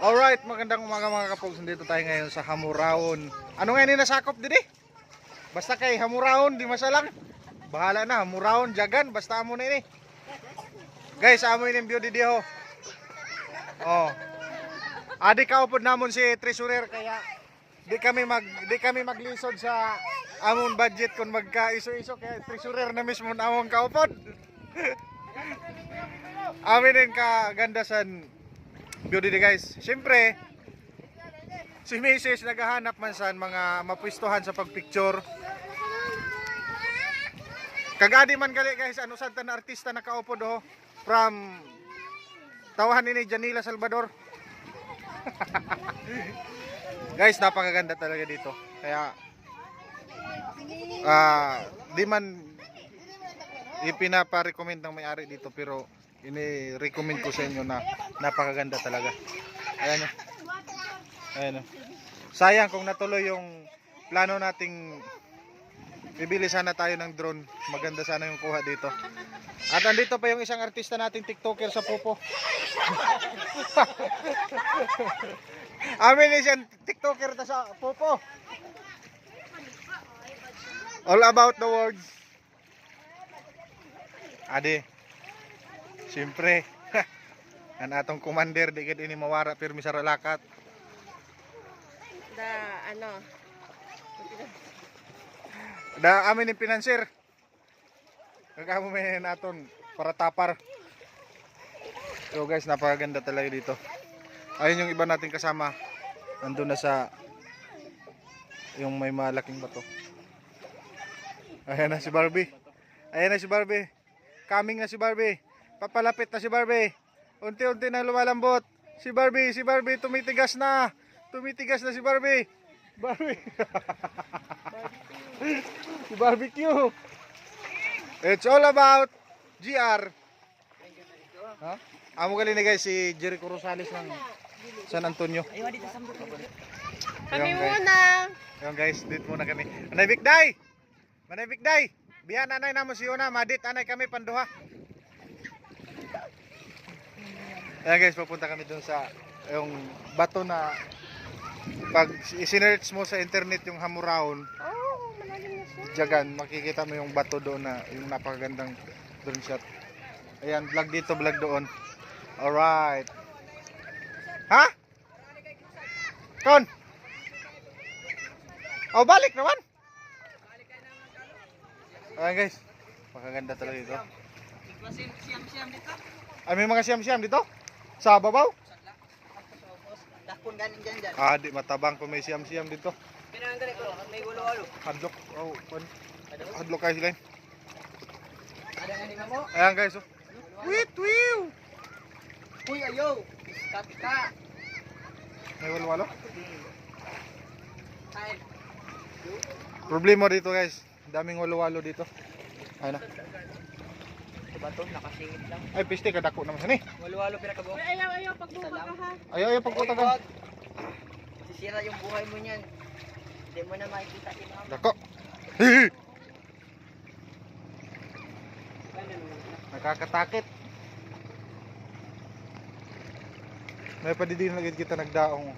Alright, magandang umaga mga kapogs. Dito tayo ngayon sa Hamuraon. Ano ngayon nasakop din eh? Basta kay Hamuraon, di masalang. Bahala na, Hamuraon, Jagan, basta amo na ini. Guys, amo ini view di diho. Oh. Adi ka upod namon si treasurer kaya di kami maglisod sa amon budget kung magka-iso-iso kaya treasurer na mismo namon kaupod. Amin din kagandasan beauty guys. Siyempre, si Mrs. naghahanap man sa mga mapwistuhan sa pagpicture. Kagadi man gali guys, ano sa tan artista nakaupo do from tawahan ni Janila Salvador. Guys, napakaganda talaga dito. Kaya di man ipinapa-recommend ng may-ari dito pero ini-recommend ko sa inyo na napakaganda talaga. Ayan o. Ayan o. Sayang kung natuloy yung plano nating bibili sana tayo ng drone. Maganda sana yung kuha dito. At andito pa yung isang artista nating TikToker sa Pupo. Amin siyang TikToker ta sa Pupo. All about the words. Ade. Siyempre, ang atong commander di gid ini mawara pirmi sa lakat. Da amin ni financier. Kagamo may naton para tapar. So guys, napakaganda talaga dito. Ayun yung iba nating kasama. Nandun na sa yung may malaking bato. Ayan na si Barbie. Ayan na si Barbie. Coming na si Barbie. Papalapit na si Barbie. Unti-unti na lumalambot. Si Barbie tumitigas na. Tumitigas na si Barbie. Barbie. Si barbecue. It's all about GR. Ha? Amo gali ni guys si Jericho Rosales ng San Antonio. Kami muna. Ayun guys, dito muna kami. Manay Bigday. Manay Bigday. Biyan anay namo si Una, madit anay kami panduha. Ayan guys, pupunta kami dun sa yung bato na pag isinearch mo sa internet yung Hamuraon, Malalim na siya. Jagan, makikita mo yung bato doon na yung napakagandang drone shot. Ayan, vlog dito, vlog doon. Alright. Ha? Kon? Oh, balik naman. Ayan guys, makaganda talaga ito. Ay, may mga siyam-siyam dito? Sa babaw? Dakon ganin dyan. Di matabang pa may siyam-siyam dito. Pinanggali ko, may gulo-gulo. Hadlok. Oh, hadlok kayo sila. Ada nga nila mo? Ayan guys, oh. Wait, wiw! Uy, ayo! Pika-pika! May walwalo. Ay, Problema dito guys. Daming walwalo dito. Ayun na. bato, nakasingit lang. Ay, piste kadako naman sani. Walo-walo pinakabuo. Ayaw, pagbuka ka ha. Ayaw pagkutagan. Sisira yung buhay mo niyan. Hindi mo na makikita si mama. Dako. Nakakatakit. May padidin lagi kita nagdaong.